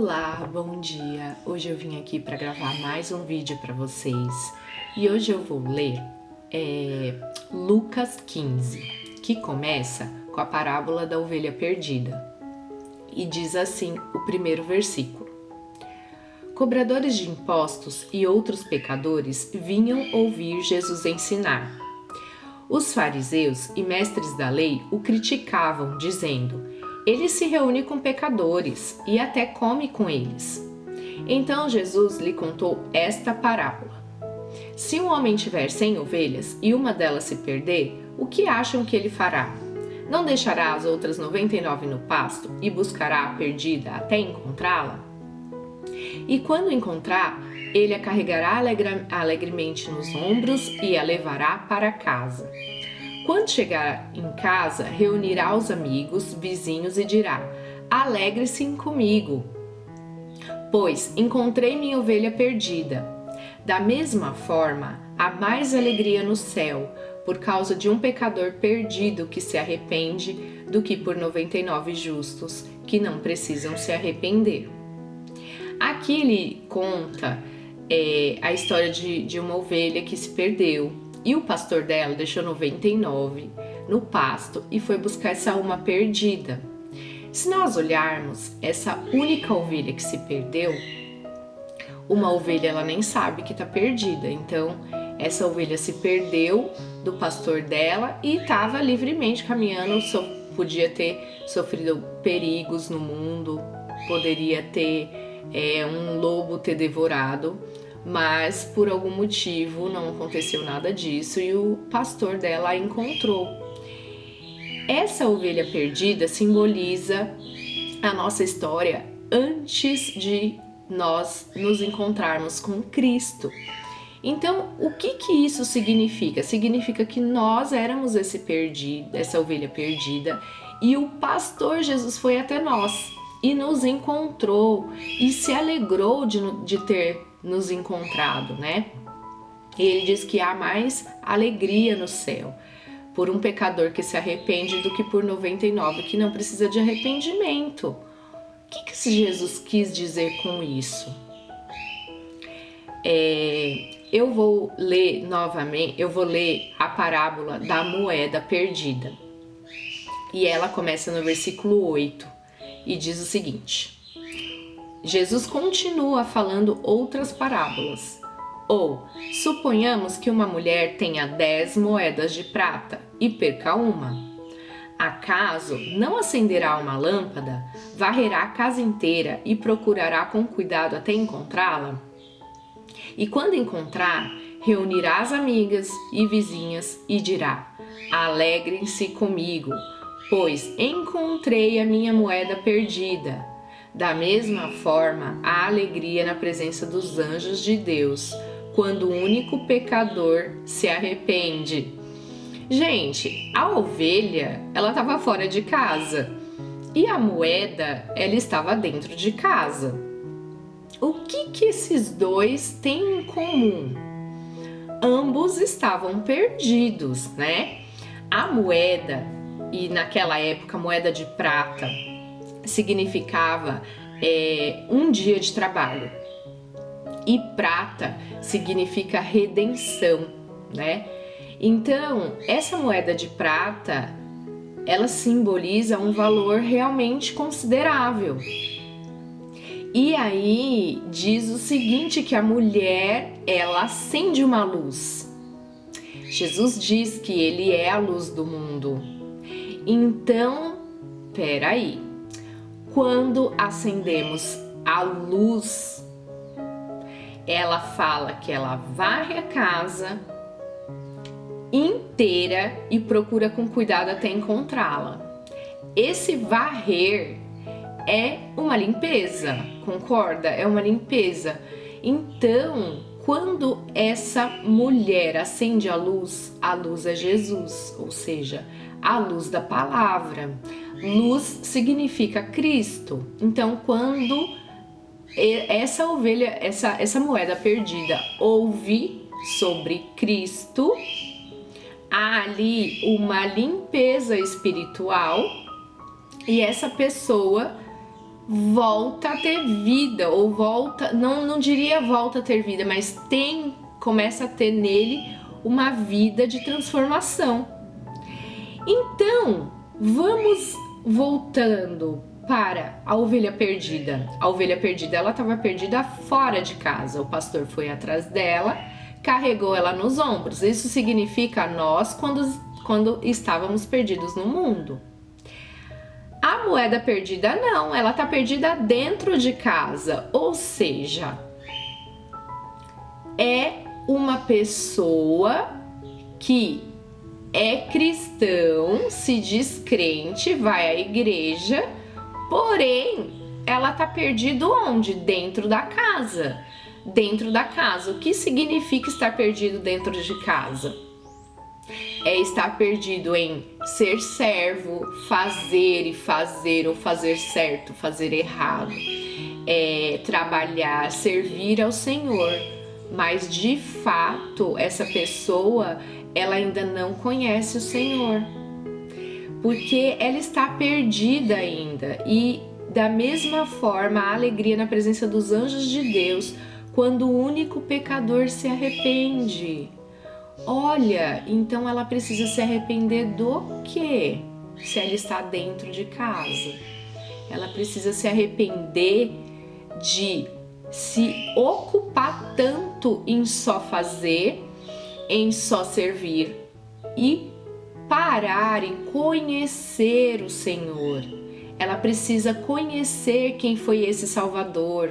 Olá, bom dia! Hoje eu vim aqui para gravar mais um vídeo para vocês e hoje eu vou ler Lucas 15, que começa com a parábola da ovelha perdida e diz assim o primeiro versículo: Cobradores de impostos e outros pecadores vinham ouvir Jesus ensinar. Os fariseus e mestres da lei o criticavam, dizendo: ele se reúne com pecadores e até come com eles. Então Jesus lhe contou esta parábola: Se um homem tiver 100 ovelhas e uma delas se perder, o que acham que ele fará? Não deixará as outras 99 no pasto e buscará a perdida até encontrá-la? E quando encontrar, ele a carregará alegremente nos ombros e a levará para casa. Quando chegar em casa, reunirá os amigos, vizinhos e dirá: Alegre-se comigo, pois encontrei minha ovelha perdida. Da mesma forma, há mais alegria no céu por causa de um pecador perdido que se arrepende do que por 99 justos que não precisam se arrepender. Aqui ele conta a história de uma ovelha que se perdeu. E o pastor dela deixou 99 no pasto e foi buscar essa uma perdida. Se nós olharmos essa única ovelha que se perdeu, uma ovelha ela nem sabe que está perdida. Então, essa ovelha se perdeu do pastor dela e estava livremente caminhando. Podia ter sofrido perigos no mundo, poderia ter um lobo ter devorado. Mas por algum motivo não aconteceu nada disso e o pastor dela a encontrou. Essa ovelha perdida simboliza a nossa história antes de nós nos encontrarmos com Cristo. Então, o que isso significa? Significa que nós éramos essa ovelha perdida e o pastor Jesus foi até nós e nos encontrou e se alegrou de ter nos encontrado, né? E ele diz que há mais alegria no céu por um pecador que se arrepende do que por 99 que não precisa de arrependimento. O que esse Jesus quis dizer com isso? Eu vou ler novamente, eu vou ler a parábola da moeda perdida. E ela começa no versículo 8 e diz o seguinte: Jesus continua falando outras parábolas. Suponhamos que uma mulher tenha 10 moedas de prata e perca uma. Acaso não acenderá uma lâmpada, varrerá a casa inteira e procurará com cuidado até encontrá-la? E quando encontrar, reunirá as amigas e vizinhas e dirá: Alegrem-se comigo, pois encontrei a minha moeda perdida. Da mesma forma, há alegria na presença dos anjos de Deus, quando o único pecador se arrepende. Gente, a ovelha, ela estava fora de casa e a moeda, ela estava dentro de casa. O que esses dois têm em comum? Ambos estavam perdidos, né? A moeda, e naquela época, a moeda de prata, significava um dia de trabalho e prata significa redenção, né? Então, essa moeda de prata, ela simboliza um valor realmente considerável. E aí diz o seguinte, que a mulher, ela acende uma luz. Jesus diz que ele é a luz do mundo. Então, peraí. Quando acendemos a luz, ela fala que ela varre a casa inteira e procura com cuidado até encontrá-la. Esse varrer é uma limpeza, concorda? É uma limpeza. Então, quando essa mulher acende a luz é Jesus, ou seja, a luz da palavra. Luz significa Cristo. Então, quando essa ovelha, essa moeda perdida ouve sobre Cristo, há ali uma limpeza espiritual e essa pessoa volta a ter vida, ou volta, não diria volta a ter vida, mas começa a ter nele uma vida de transformação. Então, vamos voltando para a ovelha perdida. A ovelha perdida, ela estava perdida fora de casa. O pastor foi atrás dela, carregou ela nos ombros. Isso significa nós quando estávamos perdidos no mundo. A moeda perdida não, ela está perdida dentro de casa, ou seja, é uma pessoa que é cristão, se diz crente, vai à igreja, porém, ela está perdida onde? Dentro da casa. Dentro da casa. O que significa estar perdido dentro de casa? É estar perdido em ser servo, fazer e fazer, ou fazer certo, fazer errado. É trabalhar, servir ao Senhor. Mas de fato, essa pessoa, ela ainda não conhece o Senhor. Porque ela está perdida ainda. E da mesma forma, a alegria na presença dos anjos de Deus, quando o único pecador se arrepende. Olha, então ela precisa se arrepender do quê? Se ela está dentro de casa. Ela precisa se arrepender de se ocupar tanto em só fazer, em só servir e parar em conhecer o Senhor. Ela precisa conhecer quem foi esse Salvador,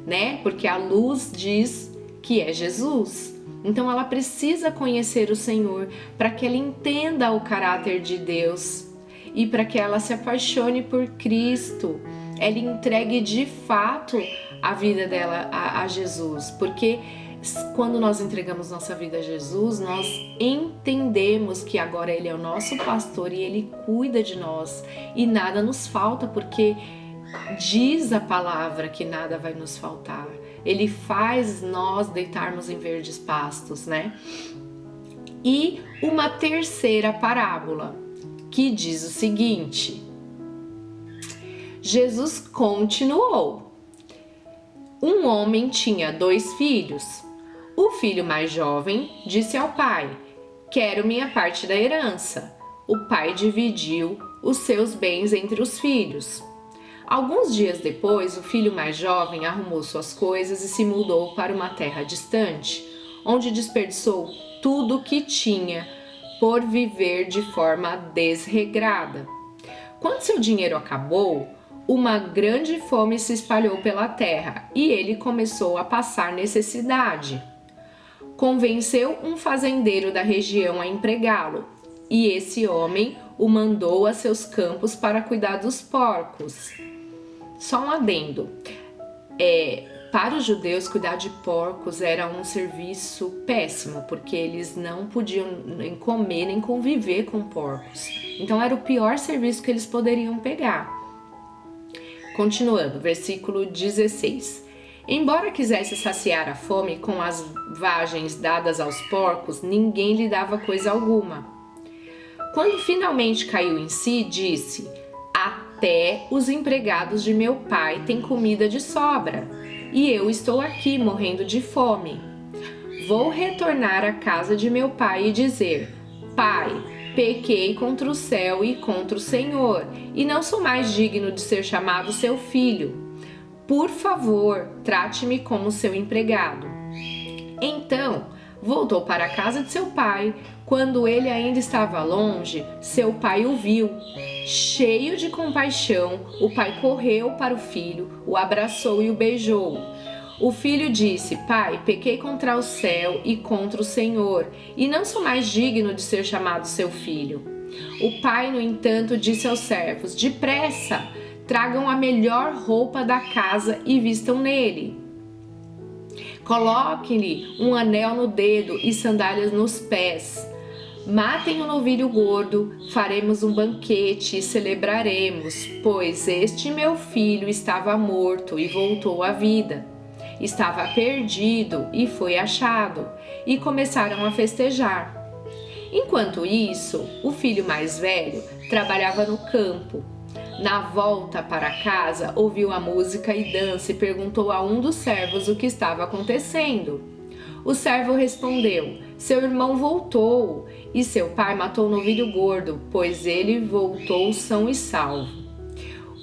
né? Porque a luz diz que é Jesus. Então ela precisa conhecer o Senhor para que ela entenda o caráter de Deus e para que ela se apaixone por Cristo. Ela entregue de fato a vida dela a Jesus, porque quando nós entregamos nossa vida a Jesus, nós entendemos que agora Ele é o nosso pastor e Ele cuida de nós e nada nos falta, porque diz a palavra que nada vai nos faltar. Ele faz nós deitarmos em verdes pastos, né? E uma terceira parábola que diz o seguinte: Jesus continuou. Um homem tinha 2 filhos. O filho mais jovem disse ao pai: quero minha parte da herança. O pai dividiu os seus bens entre os filhos. Alguns dias depois, o filho mais jovem arrumou suas coisas e se mudou para uma terra distante, onde desperdiçou tudo o que tinha por viver de forma desregrada. Quando seu dinheiro acabou, uma grande fome se espalhou pela terra e ele começou a passar necessidade. Convenceu um fazendeiro da região a empregá-lo, e esse homem o mandou a seus campos para cuidar dos porcos. Só um adendo, para os judeus cuidar de porcos era um serviço péssimo, porque eles não podiam nem comer nem conviver com porcos. Então era o pior serviço que eles poderiam pegar. Continuando, versículo 16. Embora quisesse saciar a fome com as vagens dadas aos porcos, ninguém lhe dava coisa alguma. Quando finalmente caiu em si, disse: até os empregados de meu pai têm comida de sobra, e eu estou aqui morrendo de fome. Vou retornar à casa de meu pai e dizer: Pai, pequei contra o céu e contra o Senhor, e não sou mais digno de ser chamado seu filho. Por favor, trate-me como seu empregado. Então, voltou para a casa de seu pai. Quando ele ainda estava longe, seu pai o viu. Cheio de compaixão, o pai correu para o filho, o abraçou e o beijou. O filho disse: Pai, pequei contra o céu e contra o Senhor, e não sou mais digno de ser chamado seu filho. O pai, no entanto, disse aos servos: Depressa, tragam a melhor roupa da casa e vistam nele. Coloquem-lhe um anel no dedo e sandálias nos pés. Matem o novilho gordo, faremos um banquete e celebraremos, pois este meu filho estava morto e voltou à vida. Estava perdido e foi achado, e começaram a festejar. Enquanto isso, o filho mais velho trabalhava no campo. Na volta para casa, ouviu a música e dança e perguntou a um dos servos o que estava acontecendo. O servo respondeu: seu irmão voltou e seu pai matou o novilho gordo, pois ele voltou são e salvo.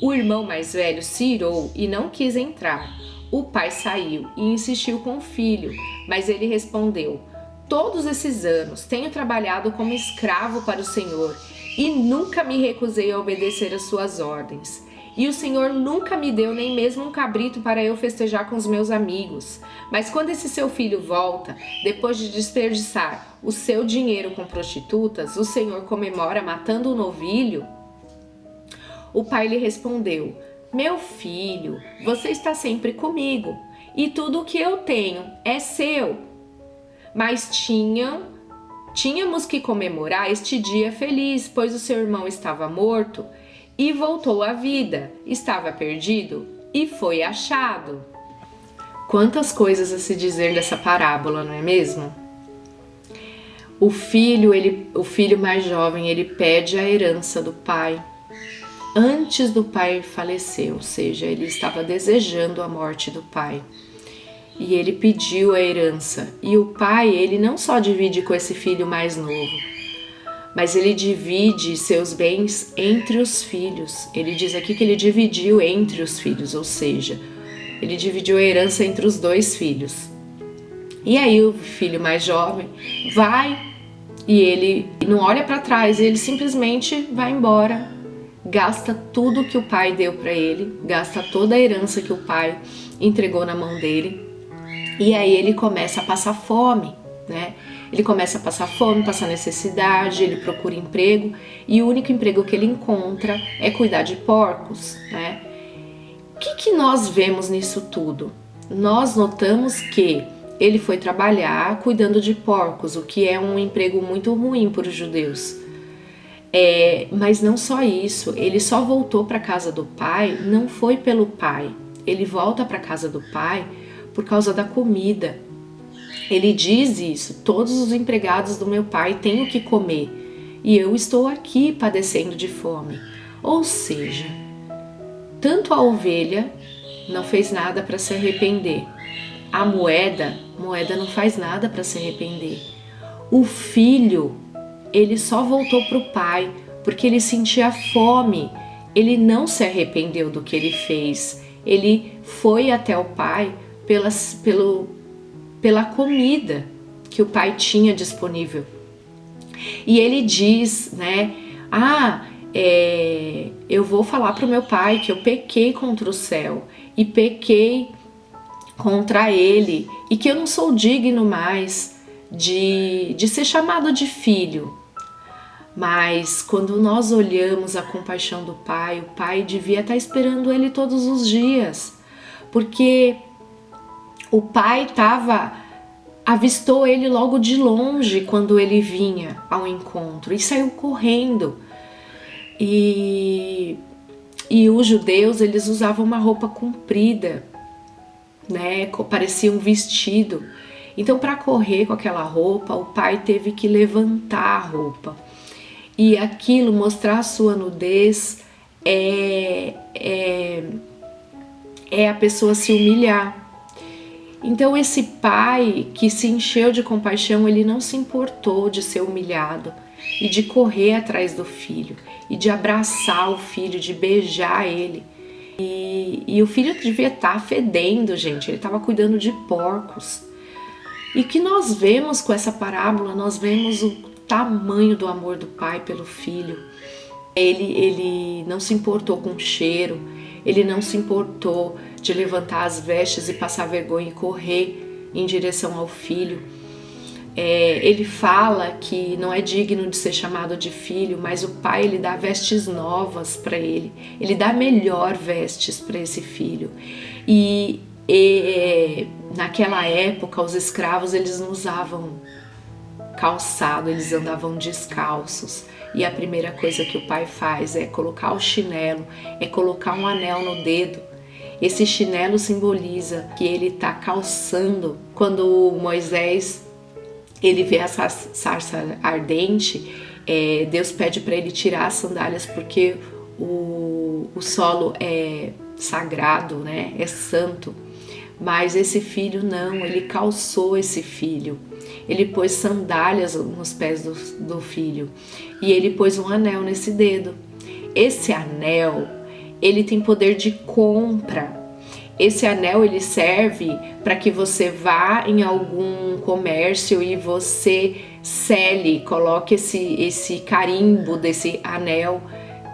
O irmão mais velho se irou e não quis entrar. O pai saiu e insistiu com o filho, mas ele respondeu: todos esses anos tenho trabalhado como escravo para o Senhor e nunca me recusei a obedecer às suas ordens. E o Senhor nunca me deu nem mesmo um cabrito para eu festejar com os meus amigos. Mas quando esse seu filho volta, depois de desperdiçar o seu dinheiro com prostitutas, o Senhor comemora matando o novilho? O pai lhe respondeu: meu filho, você está sempre comigo e tudo o que eu tenho é seu. Mas tínhamos que comemorar este dia feliz, pois o seu irmão estava morto e voltou à vida, estava perdido e foi achado. Quantas coisas a se dizer dessa parábola, não é mesmo? O filho mais jovem, ele pede a herança do pai antes do pai falecer, ou seja, ele estava desejando a morte do pai. E ele pediu a herança. E o pai, ele não só divide com esse filho mais novo, mas ele divide seus bens entre os filhos. Ele diz aqui que ele dividiu entre os filhos, ou seja, ele dividiu a herança entre os dois filhos. E aí o filho mais jovem vai e ele não olha para trás, ele simplesmente vai embora, gasta tudo que o pai deu para ele, gasta toda a herança que o pai entregou na mão dele. E aí ele começa a passar fome, né? Ele começa a passar fome, passar necessidade, ele procura emprego e o único emprego que ele encontra é cuidar de porcos, né? O que nós vemos nisso tudo? Nós notamos que ele foi trabalhar cuidando de porcos, o que é um emprego muito ruim para os judeus. Mas não só isso, ele só voltou para a casa do pai, não foi pelo pai. Ele volta para a casa do pai por causa da comida. Ele diz isso: todos os empregados do meu pai têm o que comer e eu estou aqui padecendo de fome. Ou seja, tanto a ovelha não fez nada para se arrepender, a moeda não faz nada para se arrepender. O filho, ele só voltou para o pai porque ele sentia fome, ele não se arrependeu do que ele fez, ele foi até o pai pela comida que o pai tinha disponível. E ele diz, né, eu vou falar para o meu pai que eu pequei contra o céu e pequei contra ele e que eu não sou digno mais de ser chamado de filho. Mas quando nós olhamos a compaixão do pai, o pai devia estar esperando ele todos os dias, porque o pai avistou ele logo de longe quando ele vinha ao encontro e saiu correndo. E os judeus, eles usavam uma roupa comprida, né? Parecia um vestido. Então, para correr com aquela roupa, o pai teve que levantar a roupa. E aquilo, mostrar a sua nudez, é a pessoa se humilhar. Então esse pai que se encheu de compaixão, ele não se importou de ser humilhado e de correr atrás do filho e de abraçar o filho, de beijar ele. E o filho devia estar fedendo, gente, ele estava cuidando de porcos. E o que nós vemos com essa parábola? Nós vemos o tamanho do amor do pai pelo filho. Ele não se importou com o cheiro, ele não se importou de levantar as vestes e passar vergonha e correr em direção ao filho. Ele fala que não é digno de ser chamado de filho, mas o pai, ele dá vestes novas para ele, ele dá melhor vestes para esse filho. E naquela época os escravos, eles não usavam calçado, eles andavam descalços. E a primeira coisa que o pai faz é colocar o chinelo, é colocar um anel no dedo. Esse chinelo simboliza que ele está calçando. Quando Moisés ele vê a sarça ardente, Deus pede para ele tirar as sandálias porque o o solo é sagrado, né? É santo. Mas esse filho não, ele calçou esse filho. Ele pôs sandálias nos pés do filho e ele pôs um anel nesse dedo. Esse anel, ele tem poder de compra. Esse anel, ele serve para que você vá em algum comércio e você sele, coloque esse carimbo desse anel,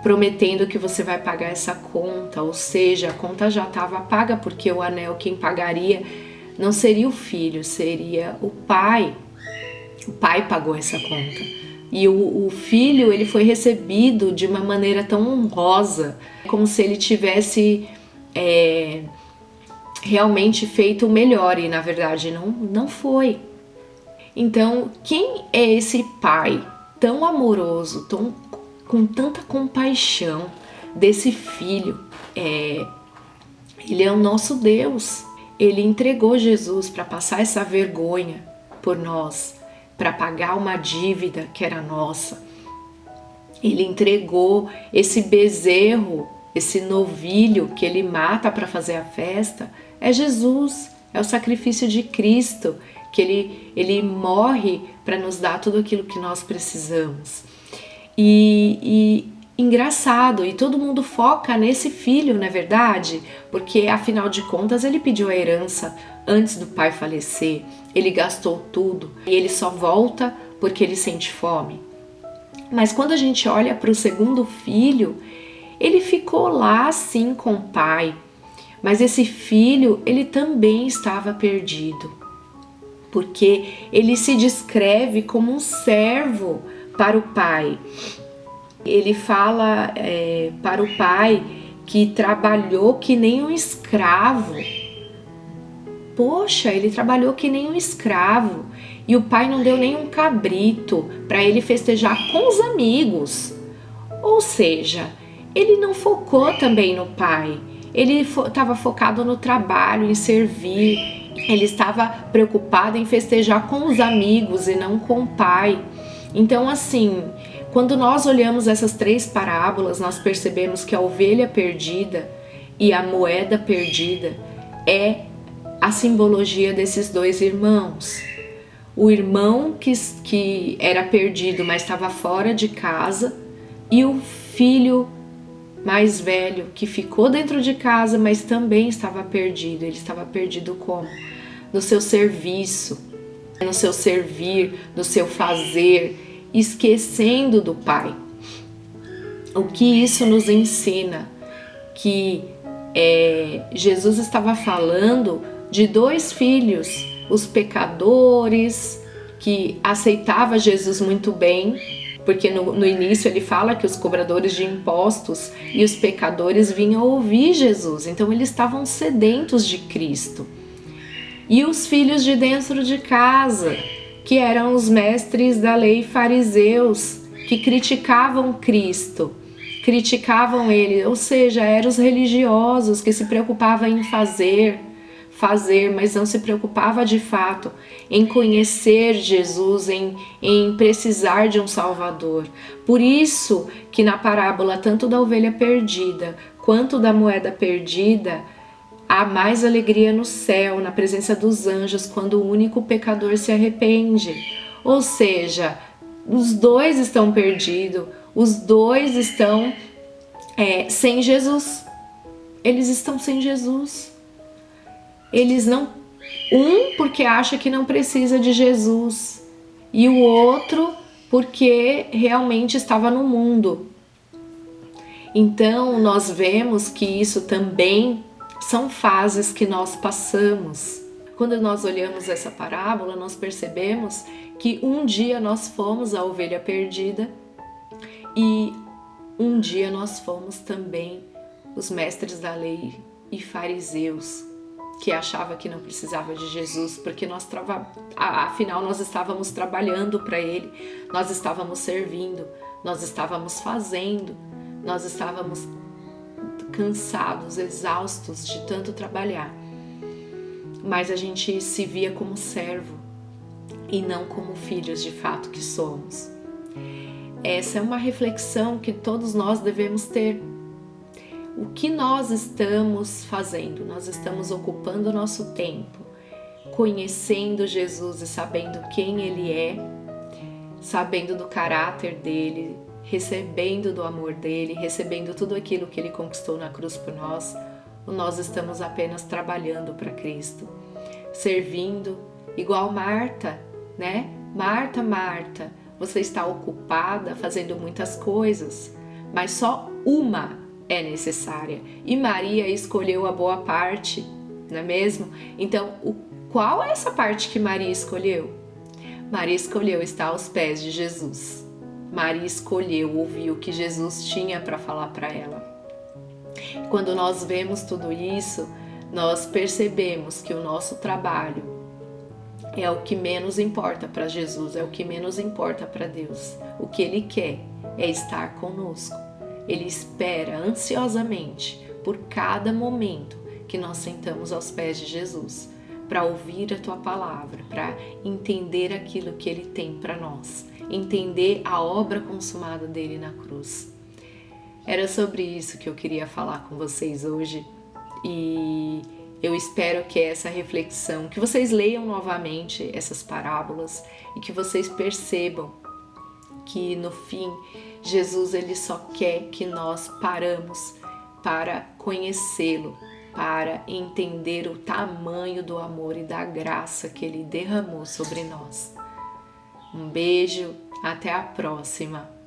prometendo que você vai pagar essa conta. Ou seja, a conta já estava paga, porque o anel quem pagaria não seria o filho, seria o pai. O pai pagou essa conta. E o filho, ele foi recebido de uma maneira tão honrosa, como se ele tivesse realmente feito o melhor, e na verdade não foi. Então, quem é esse pai tão amoroso, com tanta compaixão desse filho? Ele é o nosso Deus. Ele entregou Jesus para passar essa vergonha por nós, para pagar uma dívida que era nossa. Ele entregou esse bezerro, esse novilho que ele mata para fazer a festa. É Jesus, é o sacrifício de Cristo, que ele morre para nos dar tudo aquilo que nós precisamos. E engraçado, e todo mundo foca nesse filho, não é verdade? Porque afinal de contas ele pediu a herança antes do pai falecer, ele gastou tudo e ele só volta porque ele sente fome. Mas quando a gente olha para o segundo filho, ele ficou lá sim com o pai, mas esse filho, ele também estava perdido, porque ele se descreve como um servo para o pai. Ele fala para o pai que trabalhou que nem um escravo. Poxa, ele trabalhou que nem um escravo e o pai não deu nem um cabrito para ele festejar com os amigos. Ou seja, ele não focou também no pai. Ele estava focado no trabalho, em servir. Ele estava preocupado em festejar com os amigos e não com o pai. Então, assim, quando nós olhamos essas 3 parábolas, nós percebemos que a ovelha perdida e a moeda perdida é a simbologia desses 2 irmãos. O irmão que era perdido, mas estava fora de casa, e o filho mais velho que ficou dentro de casa, mas também estava perdido. Ele estava perdido como? No seu serviço, no seu servir, no seu fazer, esquecendo do pai. O que isso nos ensina? Que Jesus estava falando de 2 filhos, os pecadores, que aceitavam Jesus muito bem, porque no início ele fala que os cobradores de impostos e os pecadores vinham ouvir Jesus, então eles estavam sedentos de Cristo. E os filhos de dentro de casa, que eram os mestres da lei fariseus, que criticavam Cristo, criticavam ele, ou seja, eram os religiosos que se preocupavam em fazer, mas não se preocupava de fato em conhecer Jesus, em precisar de um Salvador. Por isso que na parábola tanto da ovelha perdida quanto da moeda perdida, há mais alegria no céu, na presença dos anjos, quando o único pecador se arrepende. Ou seja, os 2 estão perdidos, os 2 estão sem Jesus. Eles estão sem Jesus. Eles não... porque acha que não precisa de Jesus, e o outro porque realmente estava no mundo. Então nós vemos que isso também são fases que nós passamos. Quando nós olhamos essa parábola, nós percebemos que um dia nós fomos a ovelha perdida e um dia nós fomos também os mestres da lei e fariseus, que achava que não precisava de Jesus, porque afinal nós estávamos trabalhando para Ele, nós estávamos servindo, nós estávamos fazendo, nós estávamos cansados, exaustos de tanto trabalhar. Mas a gente se via como servo e não como filhos de fato que somos. Essa é uma reflexão que todos nós devemos ter. o que nós estamos fazendo? Nós estamos ocupando o nosso tempo, conhecendo Jesus e sabendo quem Ele é, sabendo do caráter dele, recebendo do amor dele, recebendo tudo aquilo que ele conquistou na cruz por nós, ou nós estamos apenas trabalhando para Cristo, servindo, igual Marta, né? Marta, Marta, você está ocupada fazendo muitas coisas, mas só uma é necessária. E Maria escolheu a boa parte, não é mesmo? Então, qual é essa parte que Maria escolheu? Maria escolheu estar aos pés de Jesus. Maria escolheu ouvir o que Jesus tinha para falar para ela. Quando nós vemos tudo isso, nós percebemos que o nosso trabalho é o que menos importa para Jesus, é o que menos importa para Deus. O que Ele quer é estar conosco. Ele espera ansiosamente por cada momento que nós sentamos aos pés de Jesus, para ouvir a Tua palavra, para entender aquilo que Ele tem para nós, entender a obra consumada dele na cruz. Era sobre isso que eu queria falar com vocês hoje e eu espero que essa reflexão, que vocês leiam novamente essas parábolas e que vocês percebam que no fim Jesus ele só quer que nós paramos para conhecê-lo, para entender o tamanho do amor e da graça que Ele derramou sobre nós. Um beijo, até a próxima!